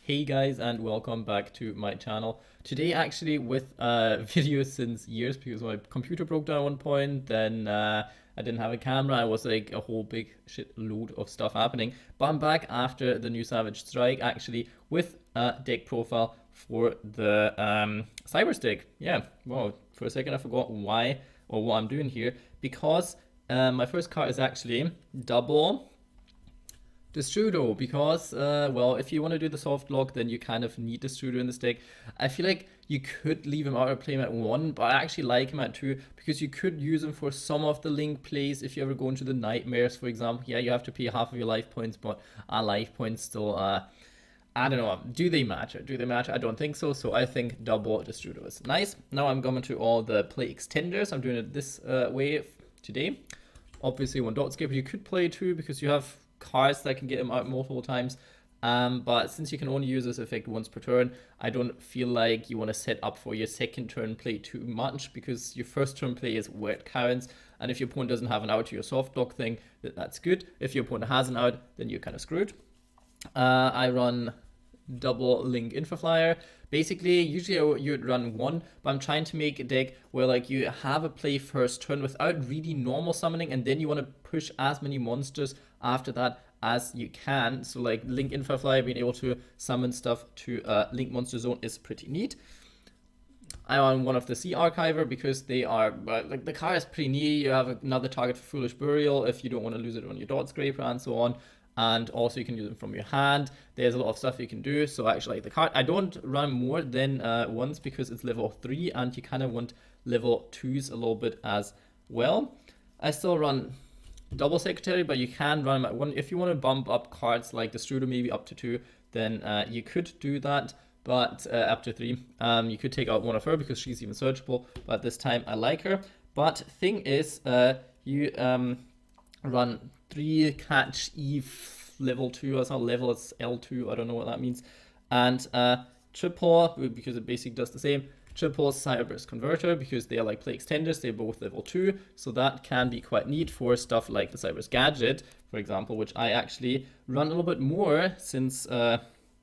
Hey guys, and welcome back to my channel. Today actually with a video since years because my computer broke down at one point, then I didn't have a camera. I was like a whole big shit load of stuff happening. But I'm back after the new Savage Strike actually with a deck profile for the Cyberse deck. Yeah, wow, for a second I forgot why or what I'm doing here because my first card is actually double Destrudo because, well, if you want to do the soft lock, then you kind of need Destrudo in this deck. I feel like you could leave him out or play him at 1, but I actually like him at 2 because you could use him for some of the link plays if you ever go into the Nightmares, for example. Yeah, you have to pay half of your life points, but our life points still, I don't know, do they matter? Do they matter? I don't think so, so I think double Destrudo is nice. Now I'm going to all the play extenders. I'm doing it this way today. Obviously, one dot skip. You could play 2 because you have cards that can get him out multiple times, but since you can only use this effect once per turn, I don't feel like you want to set up for your second turn play too much because your first turn play is where it counts, and if your opponent doesn't have an out to your soft lock thing, that's good. If your opponent has an out, then you're kind of screwed. I run double link infraflyer. Basically, usually you'd run 1, but I'm trying to make a deck where like you have a play first turn without really normal summoning, and then you want to push as many monsters after that as you can. So like link infraflyer, being able to summon stuff to link monster zone is pretty neat. I run one of the Sea Archiver because they are, like the card is pretty neat. You have another target for Foolish Burial if you don't want to lose it on your dot scraper and so on. And also you can use them from your hand. There's a lot of stuff you can do, so I actually like the card. I don't run more than once because it's level 3 and you kind of want level 2s a little bit as well. I still run double Secretary, but you can run them at 1. If you want to bump up cards like the Destrudo maybe up to 2, then you could do that, but up to 3. You could take out one of her because she's even searchable, but this time I like her. But thing is, you run 3 catch Eve level 2, that's not level, it's L2, I don't know what that means, and triple, because it basically does the same, triple Cyberse converter because they are like play extenders, they're both level 2, so that can be quite neat for stuff like the Cyberse gadget, for example, which I actually run a little bit more since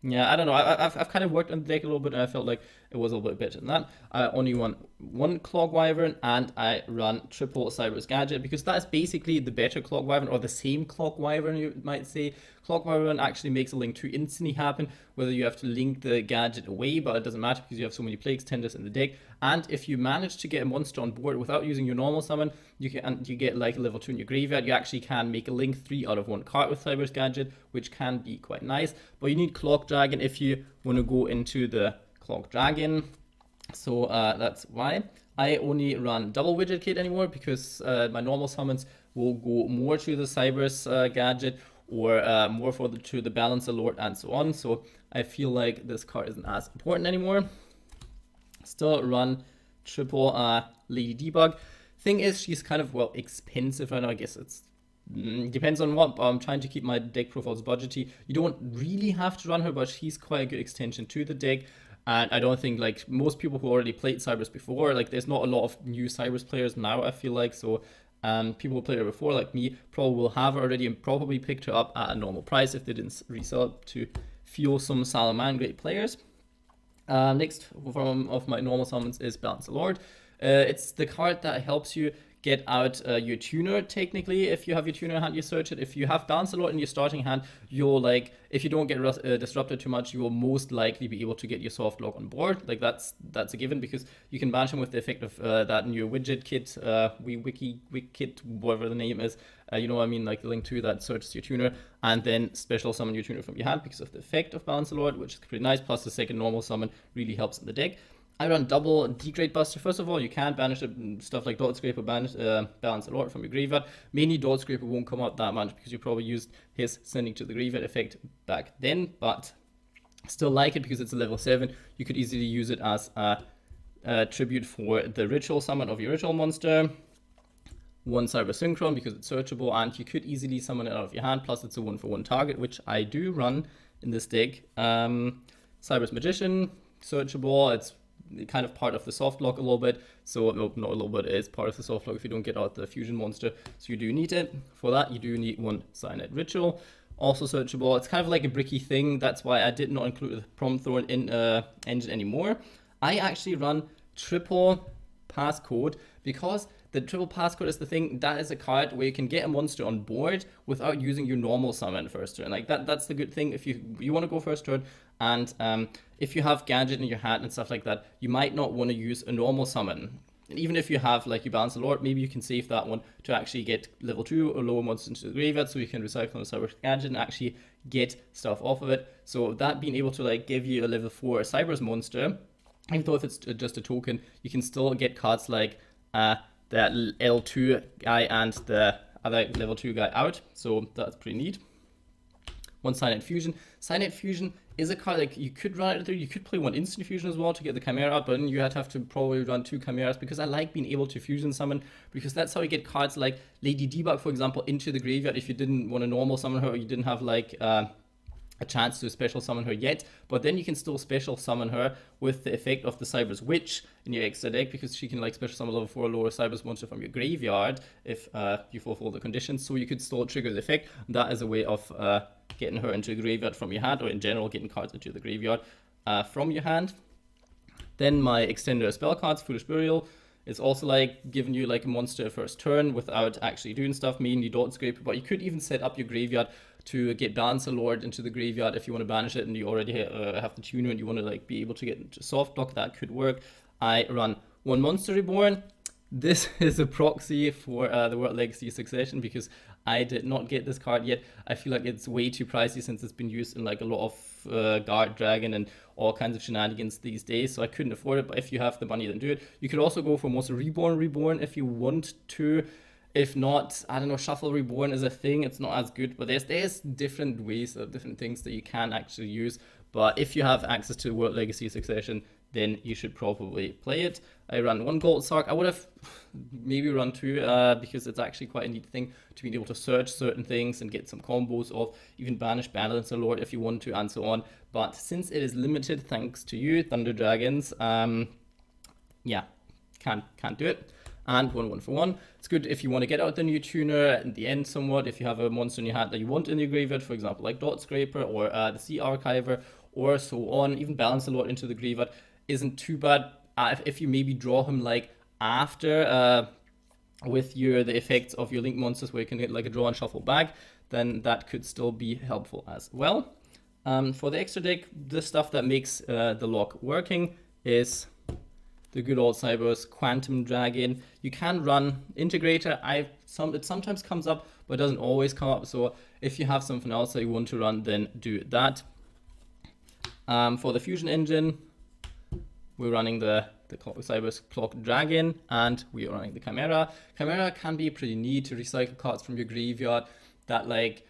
yeah, I don't know, I've kind of worked on the deck a little bit and I felt like it was a little bit better than that. I only run 1 Clog Wyvern and I run triple Cyberse Gadget because that's basically the better Clog Wyvern, or the same Clog Wyvern you might say. Clog Wyvern actually makes a link 2 instantly happen, whether you have to link the gadget away, but it doesn't matter because you have so many play extenders in the deck. And if you manage to get a monster on board without using your normal summon, you get like a level 2 in your graveyard, you actually can make a link 3 out of 1 card with Cyberse Gadget, which can be quite nice. But you need Clog Dragon if you want to go into the Clog Dragon, so that's why. I only run double Widget Kit anymore because my normal summons will go more to the Cyberse Gadget or more to the Balancer Lord and so on, so I feel like this card isn't as important anymore. Still run triple Lady Debug. Thing is, she's kind of, well, expensive right now. I guess it's depends on what, but I'm trying to keep my deck profiles budgety. You don't really have to run her, but she's quite a good extension to the deck. And I don't think, like, most people who already played Cyberse before, like, there's not a lot of new Cyberse players now, I feel like. So people who played her before, like me, probably will have her already and probably picked her up at a normal price if they didn't resell it to fuel some Salamangreat players. Next of my normal summons is Balancer Lord. It's the card that helps you get out your tuner. Technically, if you have your tuner in hand, you search it. If you have Balancer Lord in your starting hand, you'll, like, if you don't get disrupted too much, you will most likely be able to get your soft lock on board. Like, that's a given because you can banish him with the effect of that new widget kit, wiki kit, whatever the name is. You know what I mean, like the link to that searches your tuner, and then special summon your tuner from your hand because of the effect of Balancer Lord, which is pretty nice. Plus the second normal summon really helps in the deck. I run double Degrade Buster. First of all, you can banish stuff like Dot Scraper, Balancer Lord from your graveyard. Mainly Dot Scraper won't come out that much because you probably used his sending to the graveyard effect back then, but still like it because it's a level 7. You could easily use it as a tribute for the ritual summon of your ritual monster. 1 Cyber Synchron because it's searchable, and you could easily summon it out of your hand, plus it's a 1-for-1 target, which I do run in this deck. Cyberse Magician, searchable, it's kind of part of the soft lock a little bit, so no, not a little bit, it's part of the soft lock if you don't get out the fusion monster, so you do need it. For that, you do need 1 Cyanide Ritual. also searchable. It's kind of like a bricky thing. That's why I did not include the prompt thrown in engine anymore. I actually run triple passcode because the triple passcode is the thing that is a card where you can get a monster on board without using your normal summon first turn. Like that's the good thing if you want to go first turn, and if you have gadget in your hat and stuff like that, you might not want to use a normal summon. And even if you have like you balance the Lord, maybe you can save that one to actually get level 2 or lower monsters into the graveyard, so you can recycle the Cyberse gadget and actually get stuff off of it. So that being able to like give you a level 4 Cyberse monster, even though if it's just a token, you can still get cards like the L2 guy and the other level 2 guy out. So that's pretty neat. One Silent Fusion. Silent Fusion is a card like you could run it through. You could play one Instant Fusion as well to get the Chimera out, but then you have to probably run 2 Chimeras, because I like being able to fusion summon, because that's how you get cards like Lady Debug, for example, into the graveyard if you didn't want to normal summon her, or you didn't have like a chance to special summon her yet. But then you can still special summon her with the effect of the Cyberse Witch in your extra deck, because she can like special summon level 4 lower Cyberse monster from your graveyard if you fulfill the conditions. So you could still trigger the effect. That is a way of getting her into the graveyard from your hand, or in general getting cards into the graveyard from your hand. Then my extender spell cards, Foolish Burial, is also like giving you like a monster first turn without actually doing stuff, mainly Dot Scraper. But you could even set up your graveyard to get Balancer Lord into the graveyard if you want to banish it and you already have the tuner and you want to like be able to get into Softlock. That could work. I run 1 Monster Reborn. This is a proxy for the World Legacy Succession, because I did not get this card yet. I feel like it's way too pricey since it's been used in like a lot of Guard Dragon and all kinds of shenanigans these days, so I couldn't afford it. But if you have the money, then do it. You could also go for Monster Reborn if you want to. If not, I don't know, Shuffle Reborn is a thing. It's not as good, but there's different ways of different things that you can actually use. But if you have access to World Legacy Succession, then you should probably play it. I run 1 Gold Sark. I would have maybe run 2 because it's actually quite a neat thing to be able to search certain things and get some combos of even banish Balancer Lord if you want to, and so on. But since it is limited, thanks to you, Thunder Dragons, yeah, can't do it. And 1 for 1. It's good if you want to get out the new tuner at the end somewhat, if you have a monster in your hat that you want in your graveyard, for example, like Dot Scraper or the Sea Archiver or so on. Even Balance a Lot into the graveyard isn't too bad. If you maybe draw him like after with the effects of your link monsters, where you can get like a draw and shuffle back, then that could still be helpful as well. For the extra deck, the stuff that makes the lock working is the good old Cyberse Quantum Dragon. You can run Integrator. It sometimes comes up, but it doesn't always come up. So if you have something else that you want to run, then do that. For the Fusion Engine, we're running the Cyberse Clock Dragon, and we are running the Chimera. Chimera can be pretty neat to recycle cards from your graveyard that like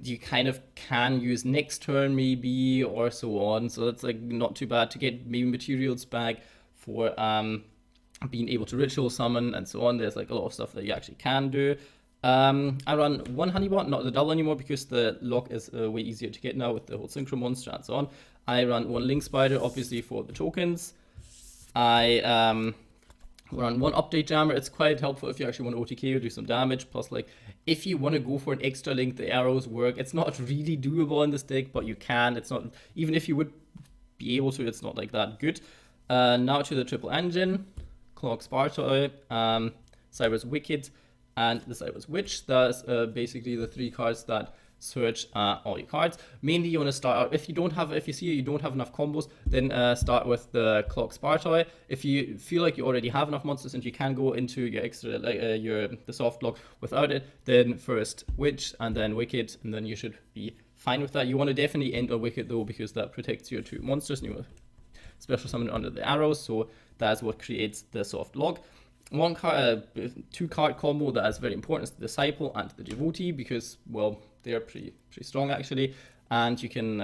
you kind of can use next turn maybe, or so on. So that's like not too bad to get maybe materials back for being able to ritual summon and so on. There's like a lot of stuff that you actually can do. I run 1 Honeybot, not the double anymore, because the lock is way easier to get now with the whole Synchro monster and so on. I run 1 Link Spider, obviously for the tokens. I run 1 Update Jammer. It's quite helpful if you actually want to OTK or do some damage. Plus, like, if you want to go for an extra link, the arrows work. It's not really doable in this deck, but you can. It's not, even if you would be able to, it's not like that good. Now to the triple engine, Clock Spartoy, Cyberse Wicked, and the Cyberse Witch. That's basically the 3 cards that search all your cards. Mainly you want to start out, if you see you don't have enough combos, then start with the Clock Spartoy. If you feel like you already have enough monsters and you can go into your extra, the soft lock without it, then first Witch and then Wicked, and then you should be fine with that. You want to definitely end on Wicked though, because that protects your 2 monsters, and you want to special summon under the arrows, so that's what creates the soft lock. 2 card combo that is very important is the Disciple and the Devotee, because, well, they're pretty strong actually, and you can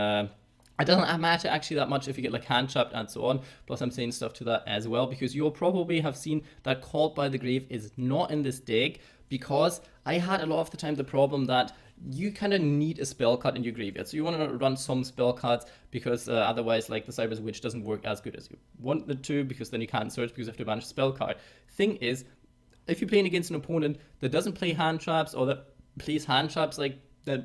it doesn't matter actually that much if you get like hand trapped and so on. Plus I'm saying stuff to that as well, because you'll probably have seen that Called by the Grave is not in this deck, because I had a lot of the time the problem that you kind of need a spell card in your graveyard. So you want to run some spell cards, because otherwise like the Cyberse Witch doesn't work as good as you want it to, because then you can't search because you have to banish a spell card. Thing is, if you're playing against an opponent that doesn't play hand traps, or that plays hand traps like that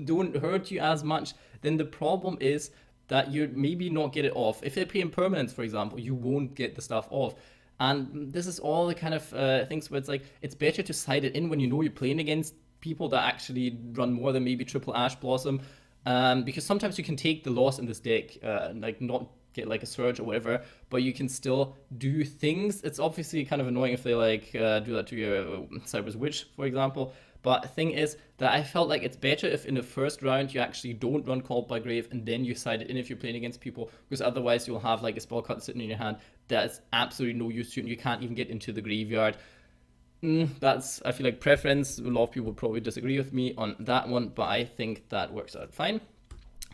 don't hurt you as much, then the problem is that you maybe not get it off. If they're playing permanents, for example, you won't get the stuff off. And this is all the kind of things where it's like, it's better to side it in when you know you're playing against people that actually run more than maybe triple Ash Blossom. Because sometimes you can take the loss in this deck, like not get like a surge or whatever, but you can still do things. It's obviously kind of annoying if they like do that to your Cyberse Witch, for example. But the thing is that I felt like it's better if in the first round you actually don't run Called by Grave and then you side it in if you're playing against people, because otherwise you'll have like a spell cut sitting in your hand that is absolutely no use to you and you can't even get into the graveyard. That's, I feel like, preference. A lot of people probably disagree with me on that one, but I think that works out fine.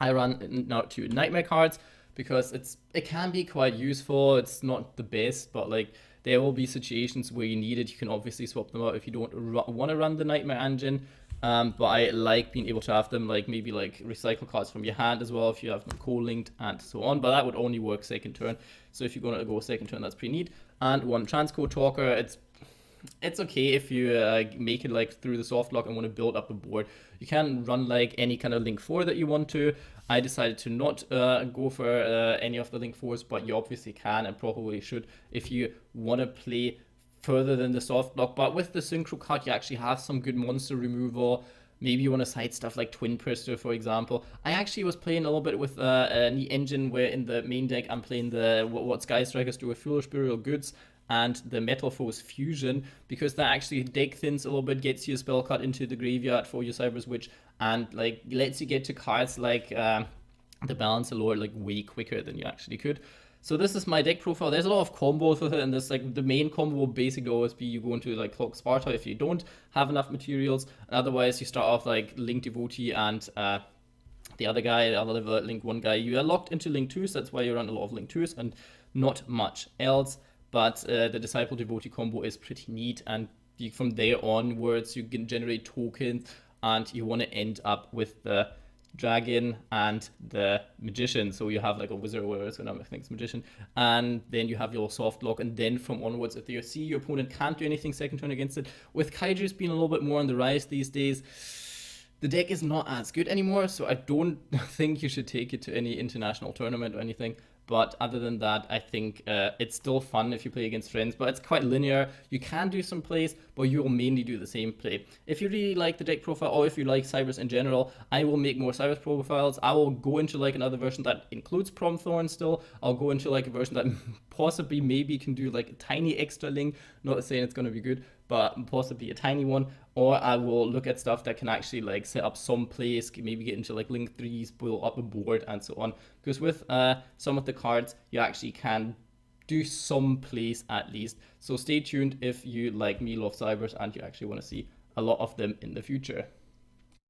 I run now 2 Nightmare cards because it can be quite useful. It's not the best, but like there will be situations where you need it. You can obviously swap them out if you don't want to run the Nightmare engine. But I like being able to have them like maybe like recycle cards from your hand as well if you have them co-linked and so on. But that would only work second turn. So if you're going to go second turn, that's pretty neat. And 1 Transcode Talker. It's okay if you make it like through the Softlock and want to build up a board. You can run like any kind of Link 4 that you want to. I decided to not go for any of the Link 4s, but you obviously can and probably should if you want to play further than the Softlock. But with the Synchro card, you actually have some good monster removal. Maybe you want to side stuff like Twin Priester, for example. I actually was playing a little bit with a neat engine where in the main deck I'm playing the what Sky Strikers do with Foolish Burial Goods and the Metal Foes Fusion, because that actually deck thins a little bit, gets you a spell cut into the graveyard for your Cyberse Witch, and like lets you get to cards like the Balancer Lord like way quicker than you actually could. So this is my deck profile. There's a lot of combos with it, and this like the main combo will basically always be you go into like Clock Sparta if you don't have enough materials, and otherwise you start off like Link Devotee and the other guy, the other Link 1 guy. You are locked into Link 2s, so that's why you run a lot of Link 2s and not much else. But the Disciple Devotee combo is pretty neat, and from there onwards you can generate tokens, and you want to end up with the Dragon and the Magician. So you have like a Wizard or whatever it's gonna, I think it's Magician, and then you have your Softlock, and then from onwards, if you see your opponent can't do anything second turn against it, with Kaiju's being a little bit more on the rise these days, the deck is not as good anymore, so I don't think you should take it to any international tournament or anything. But other than that, I think it's still fun if you play against friends, but it's quite linear. You can do some plays, but you will mainly do the same play. If you really like the deck profile, or if you like Cyberse in general, I will make more Cyberse profiles. I will go into like another version that includes Prom Thorn still. I'll go into like a version that possibly maybe can do like a tiny extra link. Not saying it's going to be good, but possibly a tiny one. Or I will look at stuff that can actually like set up some plays, maybe get into like Link 3s, build up a board and so on. Because with some of the cards, you actually can do some plays at least. So stay tuned if you like me, love Cyberse, and you actually want to see a lot of them in the future.